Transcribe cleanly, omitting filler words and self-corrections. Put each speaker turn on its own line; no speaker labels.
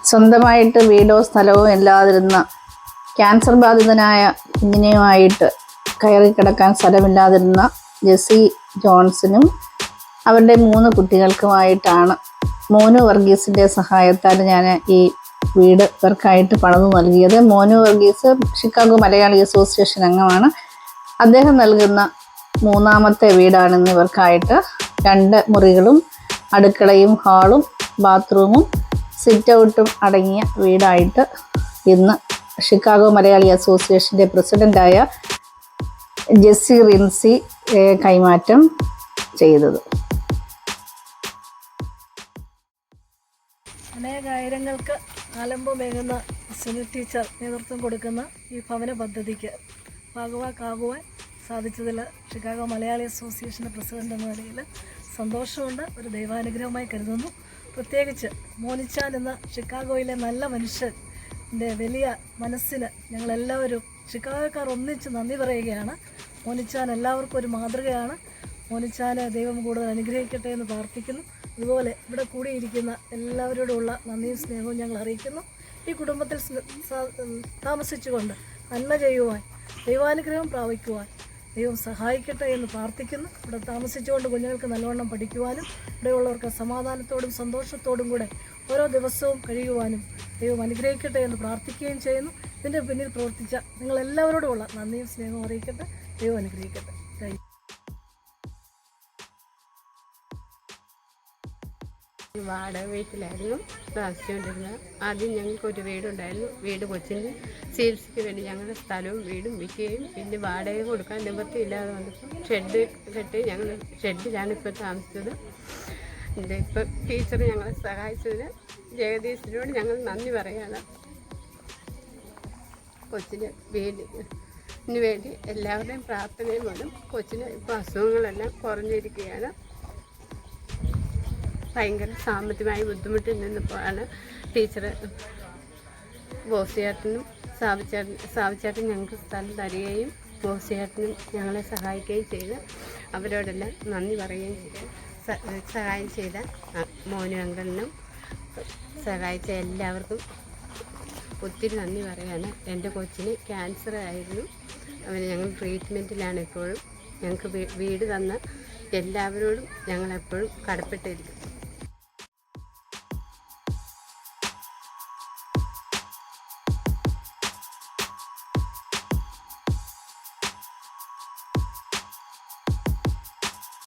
സ്വന്തമായിട്ട് വീടോ സ്ഥലമോ ഇല്ലാതിരുന്ന ക്യാൻസർ ബാധിതനായ കുഞ്ഞിനെയുമായിട്ട് കയറി കിടക്കാൻ സ്ഥലമില്ലാതിരുന്ന ജെസ്സി ജോൺസിനും അവരുടെ 3 കുട്ടികൾക്കുമായിട്ടാണ് മോനു വർഗീസിൻ്റെ സഹായത്താൽ ഞാൻ ഈ വീട് ഇവർക്കായിട്ട് പണിതു നൽകിയത്. മോനു വർഗീസ് ഷിക്കാഗോ മലയാളി അസോസിയേഷൻ അംഗമാണ്. അദ്ദേഹം നൽകുന്ന 3ാമത്തെ വീടാണിന്ന് ഇവർക്കായിട്ട്. 2 മുറികളും അടുക്കളയും ഹാളും ബാത്റൂമും സിറ്റ് ഔട്ടും അടങ്ങിയ വീടായിട്ട് ഇന്ന് ഷിക്കാഗോ മലയാളി അസോസിയേഷൻ്റെ പ്രസിഡൻ്റായ ജെസ്സി റിൻസി കൈമാറ്റം ചെയ്തത്.
അനേകായിരങ്ങൾക്ക് ആലംബമേകുന്ന സുനി ടീച്ചർ നേതൃത്വം കൊടുക്കുന്ന ഈ ഭവന പദ്ധതിക്ക് ഭാഗവാക്കാകുവാൻ സാധിച്ചതിൽ ഷിക്കാഗോ മലയാളി അസോസിയേഷൻ്റെ പ്രസിഡന്റ് എന്ന നിലയിൽ സന്തോഷമുണ്ട്, ഒരു ദൈവാനുഗ്രഹമായി കരുതുന്നു. പ്രത്യേകിച്ച് മോനിച്ചാൻ എന്ന ഷിക്കാഗോയിലെ നല്ല മനുഷ്യൻ്റെ വലിയ മനസ്സിന് ഞങ്ങളെല്ലാവരും ഷിക്കാഗോക്കാർ ഒന്നിച്ച് നന്ദി പറയുകയാണ്. മോനിച്ചാൻ എല്ലാവർക്കും ഒരു മാതൃകയാണ്. മോനിച്ചാനെ ദൈവം കൂടുതൽ അനുഗ്രഹിക്കട്ടെ എന്ന് പ്രാർത്ഥിക്കുന്നു. അതുപോലെ ഇവിടെ കൂടിയിരിക്കുന്ന എല്ലാവരോടുമുള്ള നന്ദിയും സ്നേഹവും ഞങ്ങൾ അറിയിക്കുന്നു. ഈ കുടുംബത്തിൽ താമസിച്ചുകൊണ്ട് നന്മ ചെയ്യുവാൻ, ദൈവാനുഗ്രഹം പ്രാപിക്കുവാൻ ദൈവം സഹായിക്കട്ടെ എന്ന് പ്രാർത്ഥിക്കുന്നു. ഇവിടെ താമസിച്ചുകൊണ്ട് കുഞ്ഞുങ്ങൾക്ക് നല്ലവണ്ണം പഠിക്കുവാനും ഇവിടെയുള്ളവർക്ക് സമാധാനത്തോടും സന്തോഷത്തോടും കൂടെ ഓരോ ദിവസവും കഴിയുവാനും ദൈവം അനുഗ്രഹിക്കട്ടെ എന്ന് പ്രാർത്ഥിക്കുകയും ചെയ്യുന്നു. ഇതിൻ്റെ പിന്നിൽ പ്രവർത്തിച്ച നിങ്ങളെല്ലാവരോടുമുള്ള നന്ദിയും സ്നേഹവും അറിയിക്കട്ടെ. ദൈവം അനുഗ്രഹിക്കട്ടെ. Thank you.
വാടക വീട്ടിലായിരുന്നു താമസിച്ചുകൊണ്ടിരുന്നത്. ആദ്യം ഞങ്ങൾക്കൊരു വീടുണ്ടായിരുന്നു. വീട് കൊച്ചിൻ്റെ ചികിത്സയ്ക്ക് വേണ്ടി ഞങ്ങളുടെ സ്ഥലവും വീടും വിൽക്കുകയും പിന്നെ വാടക കൊടുക്കാൻ നിവൃത്തിയില്ലാതെ വന്നപ്പോൾ ഷെഡ് കെട്ടി ഞങ്ങൾ ഷെഡിലാണ് ഇപ്പോൾ താമസിച്ചത്. ഇപ്പം ടീച്ചർ ഞങ്ങളെ സഹായിച്ചതിന് ജഗദീശിനോട് ഞങ്ങൾ നന്ദി പറയുകയാണ്. കൊച്ചിന് വീടിന് വേണ്ടി എല്ലാവരുടെയും പ്രാർത്ഥനയും മൂലം കൊച്ചിന് ഇപ്പോൾ അസുഖങ്ങളെല്ലാം കുറഞ്ഞിരിക്കുകയാണ്. ഭയങ്കര സാമ്പത്തികമായി ബുദ്ധിമുട്ടിൽ നിന്നപ്പോഴാണ് ടീച്ചർ ബോസിയേട്ടനും സാവിച്ചേട്ടൻ ഞങ്ങൾക്ക് സ്ഥലം തരികയും ബോസിയേട്ടനും ഞങ്ങളെ സഹായിക്കുകയും ചെയ്ത് അവരോടെല്ലാം നന്ദി പറയുകയും ചെയ്തു. സഹായം ചെയ്ത മോനു അങ്കിളിനും സഹായിച്ച എല്ലാവർക്കും ഒത്തിരി നന്ദി പറയാണ്. എൻ്റെ കൊച്ചിന് ക്യാൻസർ ആയിരുന്നു. അവന് ഞങ്ങൾ ട്രീറ്റ്മെൻറ്റിലാണ് ഇപ്പോഴും. ഞങ്ങൾക്ക് വീട് തന്ന എല്ലാവരോടും ഞങ്ങളെപ്പോഴും കടപ്പെട്ടിരിക്കും.